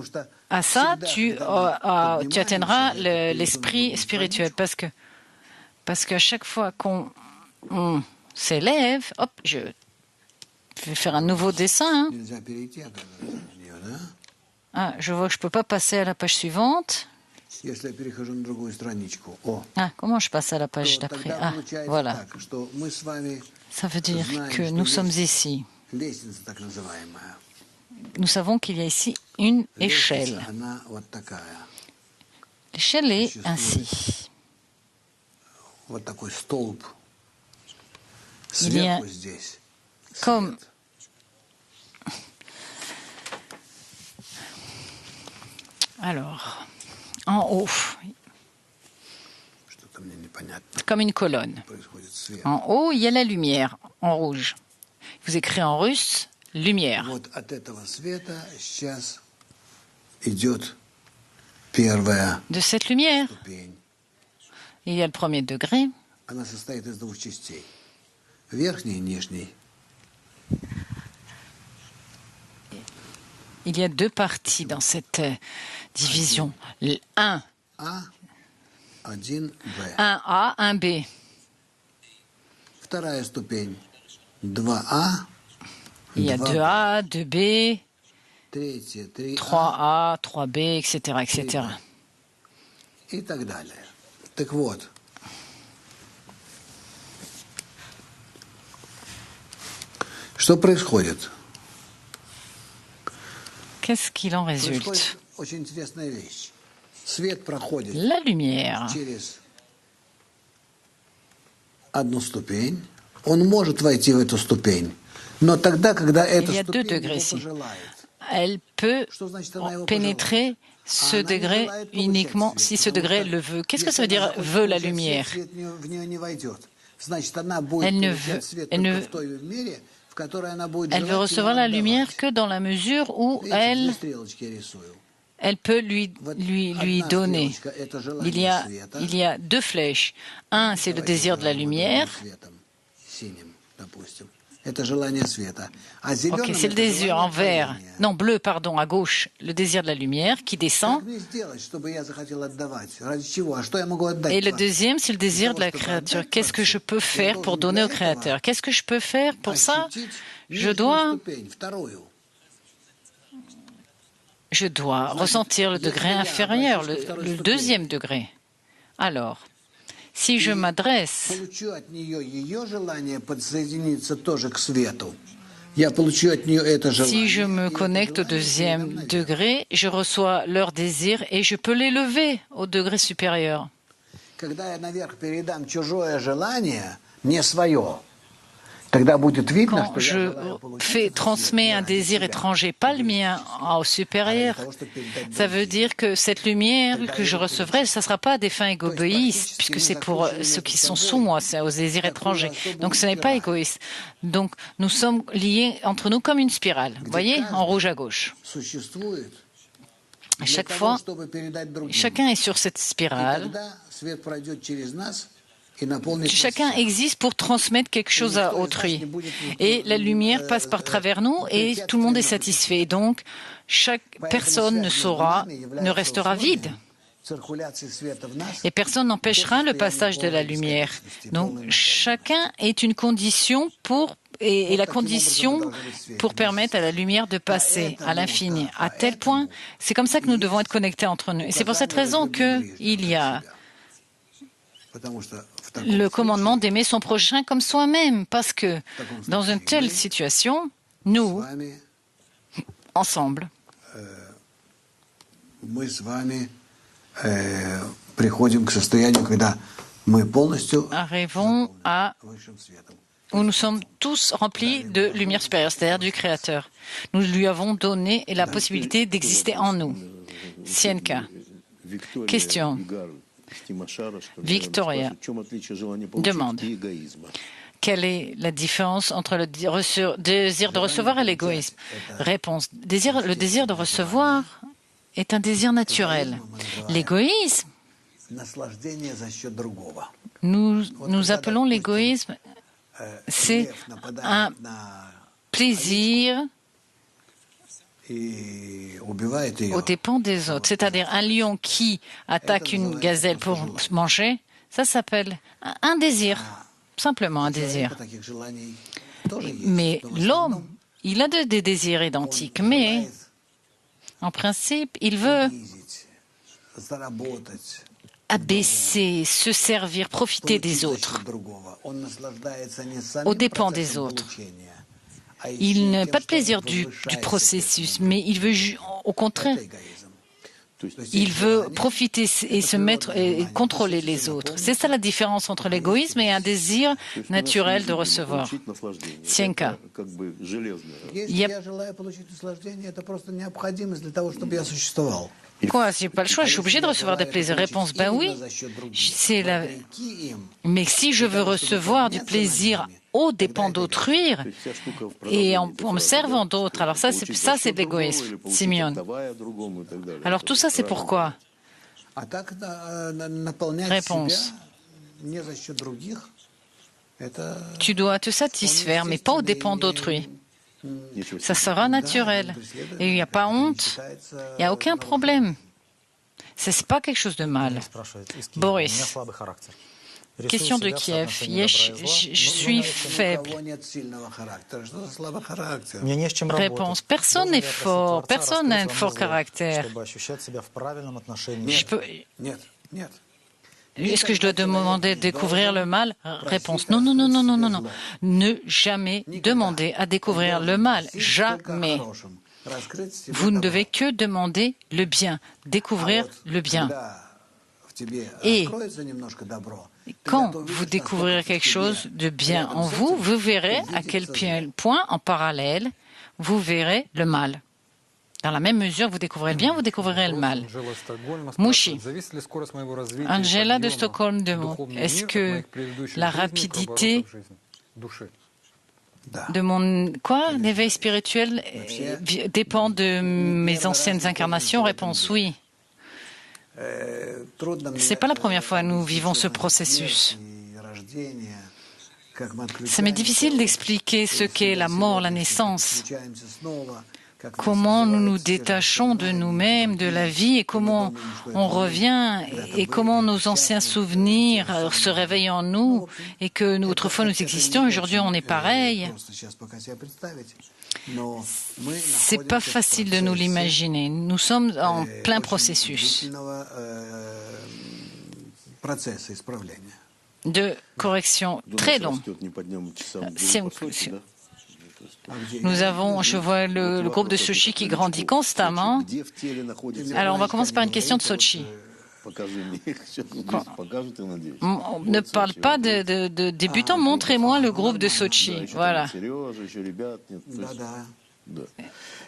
à ça, tu atteindras l'esprit spirituel parce qu'à chaque fois qu'on s'élève, hop, je vais faire un nouveau dessin. Ah, je vois que je ne peux pas passer à la page suivante. Ah, comment je passe à la page d'après? Ah, voilà. Ça veut dire que nous sommes ici. Nous savons qu'il y a ici une échelle. L'échelle est ainsi. Il y a comme alors en haut, comme une colonne. En haut, il y a la lumière en rouge. Vous écrivez en russe lumière. De cette lumière, il y a le premier degré. Il y a deux parties dans cette division. 1A, 1B. Il y a 2A, 2B, 3A, 3B, etc., etc. Qu'est-ce qu'il en résulte? La lumière il y a deux degrés ici. Elle peut pénétrer ce degré uniquement si ce degré le veut. Qu'est-ce que ça veut dire « veut la lumière » Elle veut recevoir la lumière que dans la mesure où elle peut lui donner. Il y a deux flèches. Un, c'est le désir de la lumière. Ok, c'est le désir en vert, non bleu, pardon, à gauche, le désir de la lumière qui descend. Et le deuxième, c'est le désir de la créature. Qu'est-ce que je peux faire pour donner au Créateur? Qu'est-ce que je peux faire pour ça? Je dois ressentir le degré inférieur, le deuxième degré. Alors, si je m'adresse, si je me connecte au deuxième degré, je reçois leur désir et je peux l'élever au degré supérieur. Quand je transmets un désir étranger, pas le mien, au supérieur, ça veut dire que cette lumière que je recevrai, ça ne sera pas à des fins égoïstes, puisque c'est pour ceux qui sont sous moi, c'est aux désirs étrangers. Donc ce n'est pas égoïste. Donc nous sommes liés entre nous comme une spirale, vous voyez, en rouge à gauche. À chaque fois, chacun est sur cette spirale. Chacun existe pour transmettre quelque chose à autrui. Et la lumière passe par travers nous et tout le monde est satisfait. Donc, chaque personne ne restera vide. Et personne n'empêchera le passage de la lumière. Donc, chacun est une condition et la condition pour permettre à la lumière de passer à l'infini. À tel point, c'est comme ça que nous devons être connectés entre nous. Et c'est pour cette raison qu'il y a le commandement d'aimer son prochain comme soi-même, parce que dans une telle situation, nous, ensemble, arrivons où nous sommes tous remplis de lumière supérieure, c'est-à-dire du Créateur. Nous lui avons donné la possibilité d'exister en nous. Sienka, question. Victoria demande quelle est la différence entre le désir de recevoir et l'égoïsme. Réponse. Le désir de recevoir est un désir naturel. L'égoïsme, nous appelons l'égoïsme, c'est un plaisir aux dépens des autres. C'est-à-dire un lion qui attaque une gazelle pour manger, ça s'appelle un désir, simplement un désir. Mais l'homme, il a des désirs identiques, mais en principe, il veut abaisser, se servir, profiter des autres, aux dépens des autres. Il n'a pas de plaisir du processus, mais il veut, au contraire, il veut profiter et se mettre et contrôler les autres. C'est ça la différence entre l'égoïsme et un désir naturel de recevoir. Sienka. Quoi, j'ai pas le choix, je suis obligé de recevoir des plaisirs. Réponse, ben oui. Mais si je veux recevoir du plaisir aux dépens d'autrui et en me servant d'autres, alors ça, c'est de l'égoïsme, Simeon. Alors tout ça, c'est pourquoi? Réponse. Tu dois te satisfaire, mais pas aux dépens d'autrui. Ça sera naturel. Et il n'y a pas honte, il n'y a aucun problème. Ce n'est pas quelque chose de mal. Boris, question de Kiev. Je suis faible. Réponse. Personne n'est fort. Personne n'a un fort caractère. Est-ce que je dois demander de découvrir le mal? Réponse. Non, non, non, non, non, non, non. Ne jamais demander à découvrir le mal. Jamais. Vous ne devez que demander le bien, découvrir le bien. Et quand vous découvrirez quelque chose de bien en vous, vous verrez à quel point, en parallèle, vous verrez le mal. Dans la même mesure, vous découvrez le bien, vous découvrirez le mal. Mouchi, Angela de Stockholm demande, est-ce que la rapidité de mon l'éveil spirituel dépend de mes anciennes incarnations? Réponse oui. Ce n'est pas la première fois que nous vivons ce processus. Ça m'est difficile d'expliquer ce qu'est la mort, la naissance. Comment nous nous détachons de nous-mêmes, de la vie, et comment on revient, et comment nos anciens souvenirs se réveillent en nous, et que nous, autrefois nous existions, aujourd'hui on est pareil. C'est pas facile de nous l'imaginer. Nous sommes en plein processus de correction très long. Je vois le groupe de Sochi qui grandit constamment. Alors, on va commencer par une question de Sochi. On ne parle pas de débutants. Montrez-moi le groupe de Sochi. Voilà.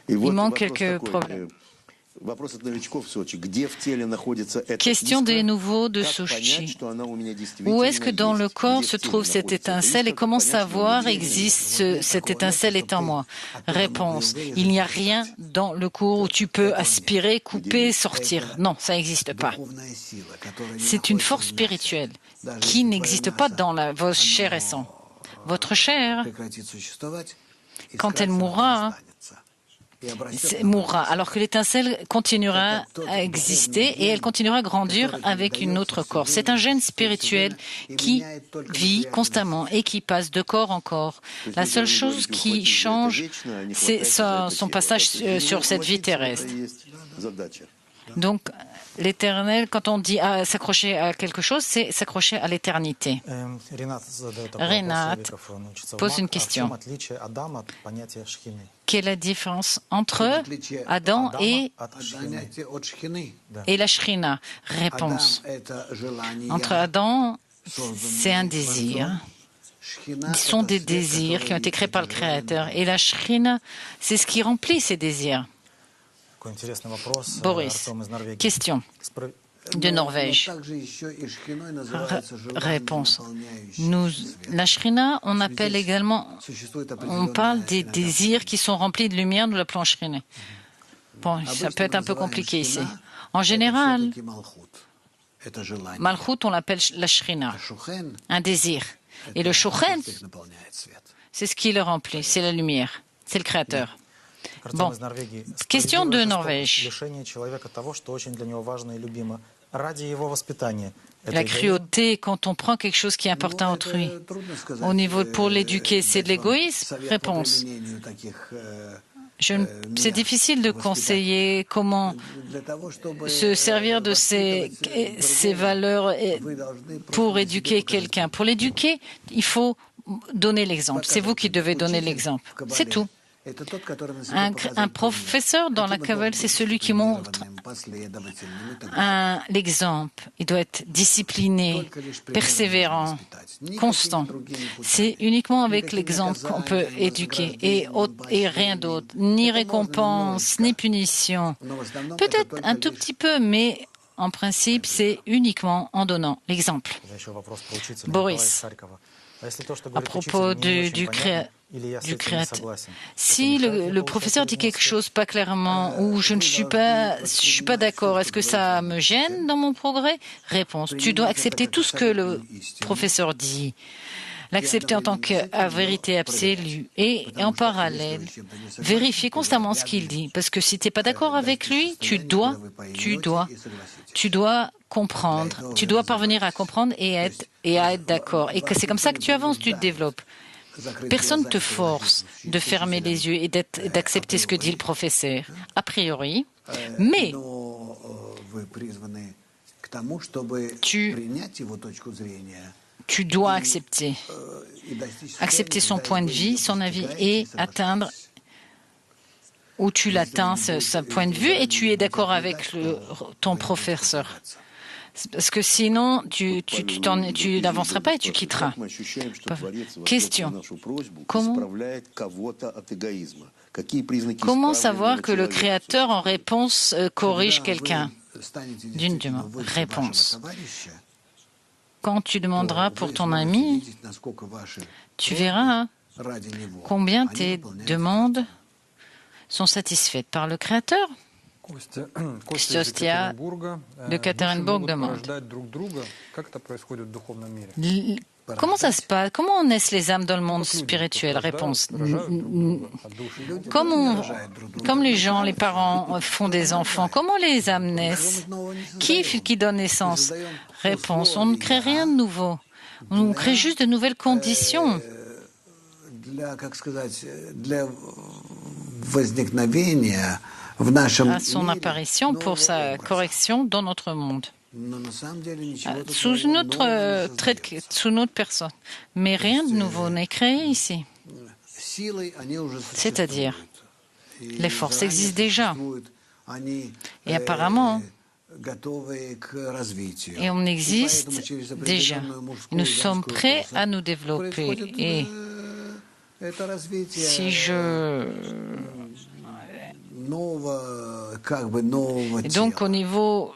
Il manque quelques problèmes. Question des nouveaux de Sochi. Où est-ce que dans le corps se trouve cette étincelle et comment savoir existe cette étincelle est en moi? Réponse. Il n'y a rien dans le corps où tu peux aspirer, couper, sortir. Non, ça n'existe pas. C'est une force spirituelle qui n'existe pas dans votre chair et sang. Votre chair, quand elle mourra, alors que l'étincelle continuera à exister et elle continuera à grandir avec une autre corps. C'est un gène spirituel qui vit constamment et qui passe de corps en corps. La seule chose qui change, c'est son passage sur cette vie terrestre. Donc, l'éternel, quand on dit s'accrocher à quelque chose, c'est s'accrocher à l'éternité. Renat pose une question. Quelle est la différence entre Adam et la Shrina? Réponse. Entre Adam, c'est un désir. Ils sont des désirs qui ont été créés par le Créateur. Et la Shrina, c'est ce qui remplit ces désirs. Boris, question de Norvège. Réponse. La Shrina, on appelle également, on parle des désirs qui sont remplis de lumière, nous l'appelons Shrina. Bon, ça peut être un peu compliqué ici. En général, Malchut, on l'appelle la Shrina, un désir. Et le Shochen, c'est ce qui le remplit, c'est la lumière, c'est le Créateur. Bon, question de Norvège. La cruauté, quand on prend quelque chose qui est important à autrui, au niveau pour l'éduquer, c'est de l'égoïsme? Réponse. C'est difficile de conseiller comment se servir de ces valeurs pour éduquer quelqu'un. Pour l'éduquer, il faut donner l'exemple. C'est vous qui devez donner l'exemple. C'est tout. Un professeur dans la Kabbale, c'est celui qui montre l'exemple. Il doit être discipliné, persévérant, constant. C'est uniquement avec l'exemple qu'on peut éduquer et rien d'autre. Ni récompense, ni punition. Peut-être un tout petit peu, mais en principe, c'est uniquement en donnant l'exemple. Boris, à propos du créateur. Si le professeur dit quelque chose pas clairement ou je ne suis pas d'accord, est-ce que ça me gêne dans mon progrès? Réponse. Tu dois accepter tout ce que le professeur dit. L'accepter en tant que vérité absolue et en parallèle, vérifier constamment ce qu'il dit. Parce que si tu n'es pas d'accord avec lui, tu dois comprendre. Tu dois parvenir à comprendre et à être d'accord. Et que c'est comme ça que tu avances, tu te développes. Personne ne te force de fermer les yeux et d'accepter ce que dit le professeur, a priori, mais tu dois accepter son point de vue, son avis et atteindre où tu l'atteins, ce point de vue, et tu es d'accord avec ton professeur. Parce que sinon, tu n'avanceras pas et tu quitteras. Question. Comment savoir que le Créateur, en réponse, corrige quelqu'un? D'une réponse. Quand tu demanderas pour ton ami, tu verras combien tes demandes sont satisfaites par le Créateur. Kostya de Katerinburg demande. Comment ça se passe? Comment naissent les âmes dans le monde spirituel? Réponse. Comme les gens, les parents font des enfants, comment les âmes naissent? Qui donne naissance? Réponse. On ne crée rien de nouveau. On crée juste de nouvelles conditions. À son apparition, pour sa correction dans notre monde. Sous notre personne. Mais rien de nouveau n'est créé ici. C'est-à-dire, les forces existent déjà. Et apparemment, et on existe déjà. Nous sommes prêts à nous développer. Et si Et donc, au niveau...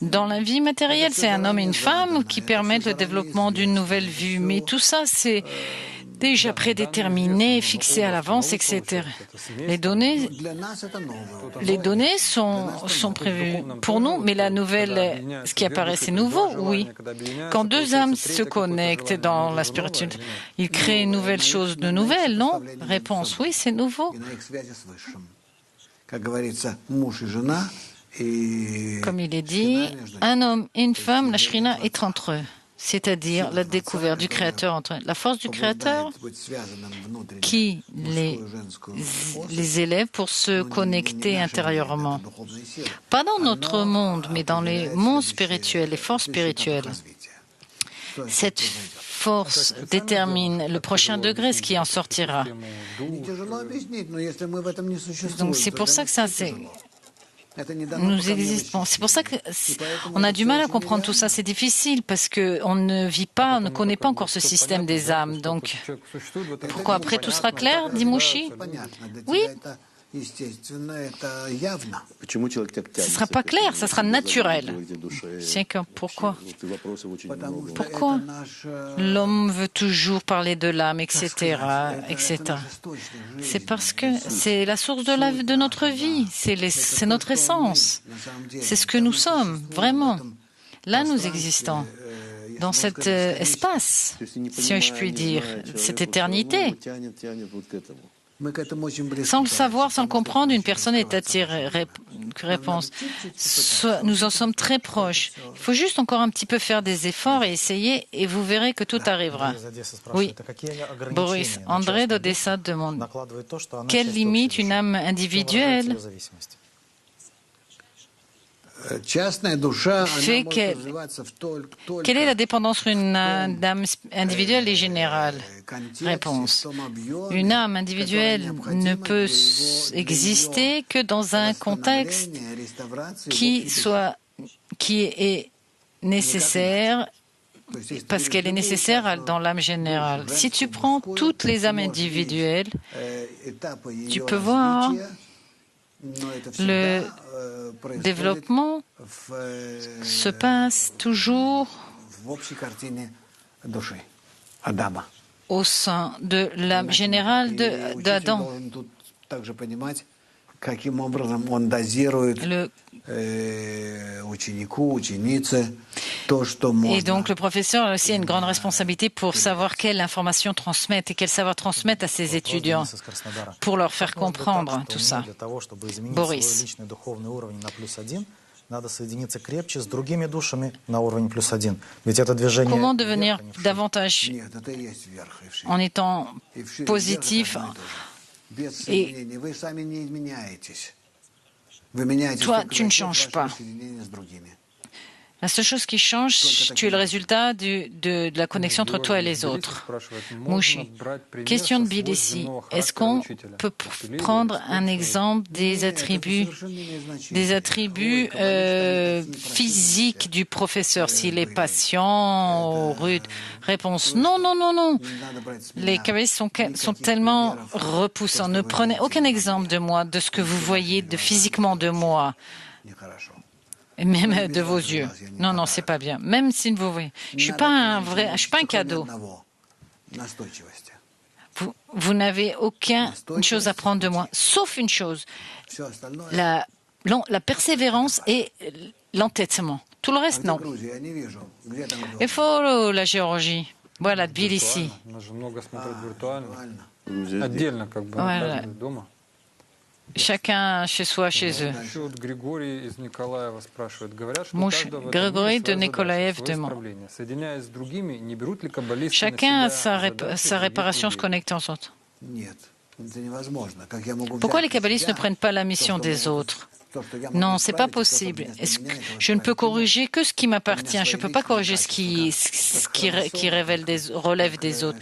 Dans la vie matérielle, c'est un homme et une femme qui permettent le développement d'une nouvelle vue. Mais tout ça, c'est déjà prédéterminé, fixé à l'avance, etc. Les données sont prévues pour nous, mais la nouvelle, ce qui apparaît, c'est nouveau, oui. Quand deux âmes se connectent dans la spiritualité, ils créent une nouvelle chose de nouvelle, non? Réponse, oui, c'est nouveau. Comme il est dit, un homme et une femme, la Shrina est entre eux, c'est-à-dire la découverte du Créateur entre eux. La force du Créateur qui les élève pour se connecter intérieurement. Pas dans notre monde, mais dans les mondes spirituels, les forces spirituelles. Cette force détermine le prochain degré, ce qui en sortira. Donc c'est pour ça que ça, nous existons. C'est pour ça qu'on a du mal à comprendre tout ça. C'est difficile parce qu'on ne vit pas, on ne connaît pas encore ce système des âmes. Donc, pourquoi après tout sera clair, dit Mouchi? Oui. Ce ne sera pas clair, ça sera naturel. Pourquoi? Pourquoi l'homme veut toujours parler de l'âme, etc., etc. C'est parce que c'est la source de notre vie, c'est notre essence, c'est ce que nous sommes, vraiment. Là, nous existons, dans cet espace, si je puis dire, cette éternité. Sans le savoir, sans le comprendre, une personne est attirée. Réponse. Nous en sommes très proches. Il faut juste encore un petit peu faire des efforts et essayer, et vous verrez que tout arrivera. Oui. Boris, André d'Odessa demande quelle limite une âme individuelle fait quelle est la dépendance entre une âme individuelle et générale? Réponse. Une âme individuelle ne peut exister que dans un contexte qui est nécessaire, parce qu'elle est nécessaire dans l'âme générale. Si tu prends toutes les âmes individuelles, tu peux voir le développement se passe toujours au sein de l'âme générale d'Adam. Et donc le professeur a aussi une grande responsabilité pour savoir quelle information transmettre et quel savoir transmettre à ses étudiants pour leur faire comprendre tout ça. Boris. Comment devenir davantage en étant positif? Et toi, tu ne changes pas. La seule chose qui change, tu es le résultat de la connexion entre toi et les autres. Mouchi, question de Tbilissi. Est-ce qu'on peut prendre un exemple des attributs physiques du professeur, s'il est patient ou rude? Réponse, non, non, non, non. Les kabbalistes sont tellement repoussants. Ne prenez aucun exemple de moi, de ce que vous voyez physiquement de moi. Et même de vos yeux. Non, non, c'est pas bien. Même si vous voyez, je suis pas un cadeau. Vous n'avez aucune chose à prendre de moi, sauf une chose, la persévérance et l'entêtement. Tout le reste, non. Il faut la Géorgie. Voilà, Tbilissi. Voilà. Chacun chez soi, chez eux. Grégory de Nikolaev demande. Chacun a sa réparation se connecte en autres. Pourquoi les kabbalistes ne prennent pas la mission des autres? Non, c'est pas possible. Je ne peux corriger que ce qui m'appartient. Je ne peux pas corriger ce qui relève des autres.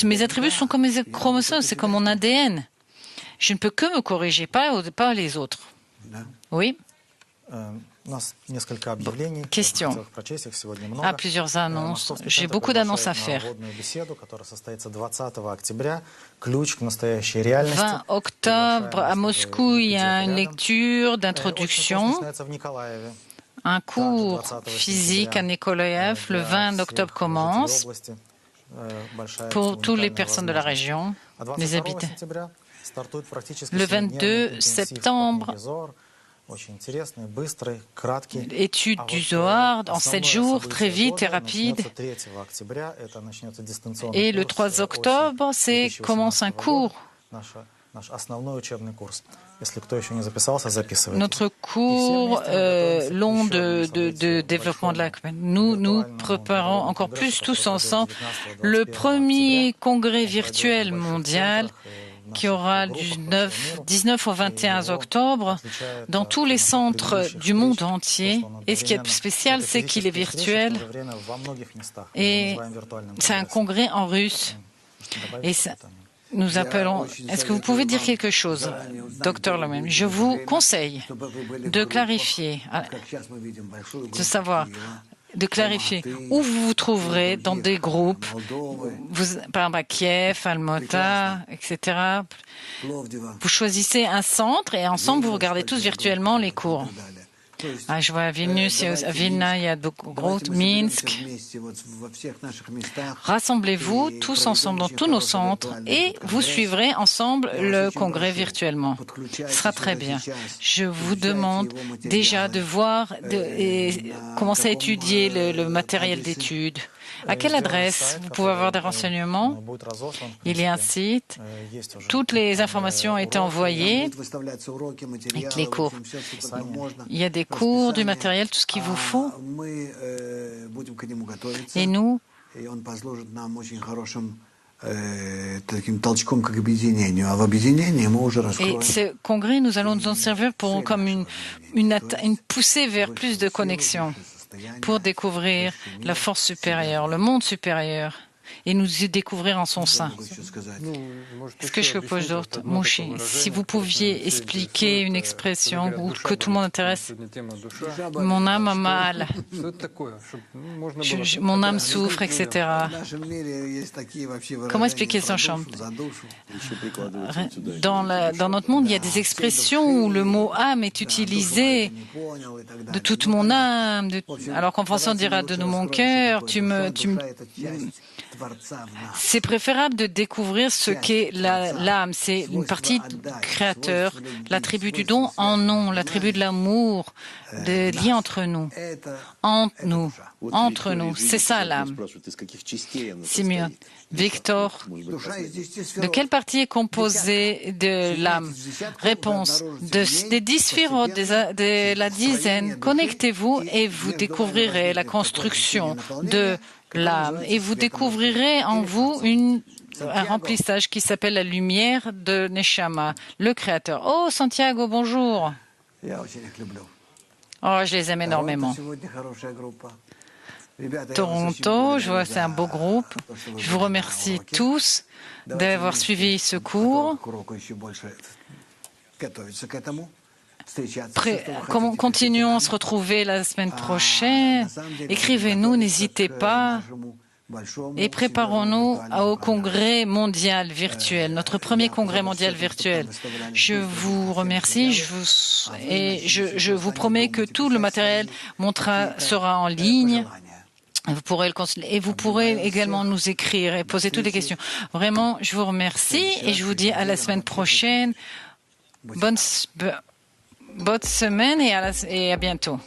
Mes attributs sont comme mes chromosomes, c'est comme mon ADN. Je ne peux que me corriger, pas les autres. Oui? Question. Plusieurs annonces. J'ai beaucoup d'annonces à faire. 20 octobre, à Moscou, il y a une lecture d'introduction, un cours physique à Nikolaev. Le 20 octobre commence pour toutes les personnes de la région, les habitants. Le 22 septembre, étude du Zohar en 7 jours, très vite et rapide. Et le 3 octobre, commence un cours. Notre cours long de développement de la communauté. Nous préparons encore plus tous ensemble le premier congrès virtuel mondial qui aura du 19 au 21 octobre dans tous les centres du monde entier. Et ce qui est spécial, c'est qu'il est virtuel et c'est un congrès en russe. Et nous appelons... Est-ce que vous pouvez dire quelque chose, docteur Lemem? Je vous conseille de clarifier, de savoir... de clarifier où vous vous trouverez dans des groupes, par exemple à Kiev, Almata, etc. Vous choisissez un centre et ensemble vous regardez tous virtuellement les cours. Je vois à Vilnius, à Vilna, il y a beaucoup de Minsk. Rassemblez-vous tous ensemble dans tous nos centres et vous suivrez ensemble le congrès virtuellement. Ce sera très bien. Je vous demande déjà de voir et commencer à étudier le matériel d'études. À quelle adresse vous pouvez avoir des renseignements? Il y a un site. Toutes les informations ont été envoyées avec les cours. Il y a des cours, du matériel, tout ce qu'il vous faut. Et nous, ce congrès, nous allons nous en servir comme une poussée vers plus de connexion, pour découvrir la force supérieure, le monde supérieur, et nous y découvrir en son sein. Est-ce que je peux d'autre, Mouchi, si vous pouviez expliquer une expression que tout le monde intéresse? Mon âme a mal, mon âme souffre, etc. Comment expliquer ça en chambre? Dans notre monde, il y a des expressions où le mot âme est utilisé de toute mon âme, alors qu'en français on dira de mon cœur. C'est préférable de découvrir ce qu'est l'âme. C'est une partie créateur, l'attribut du don en nous, l'attribut de l'amour, des liens entre nous. C'est ça l'âme. Simeon. Victor, de quelle partie est composée de l'âme? Réponse, des 10 sphirotes, de la dizaine. Connectez-vous et vous découvrirez la construction de l'âme. Et vous découvrirez en vous un remplissage qui s'appelle la lumière de Neshama, le Créateur. Oh, Santiago, bonjour. Oh, je les aime énormément. Toronto, je vois, c'est un beau groupe. Je vous remercie tous d'avoir suivi ce cours. Continuons à se retrouver la semaine prochaine. Écrivez-nous, n'hésitez pas. Et préparons-nous au congrès mondial virtuel, notre premier congrès mondial virtuel. Je vous remercie je vous promets que tout le matériel sera en ligne. Vous pourrez également nous écrire et poser toutes les questions. Vraiment, je vous remercie et je vous dis à la semaine prochaine. Bonne semaine et à bientôt.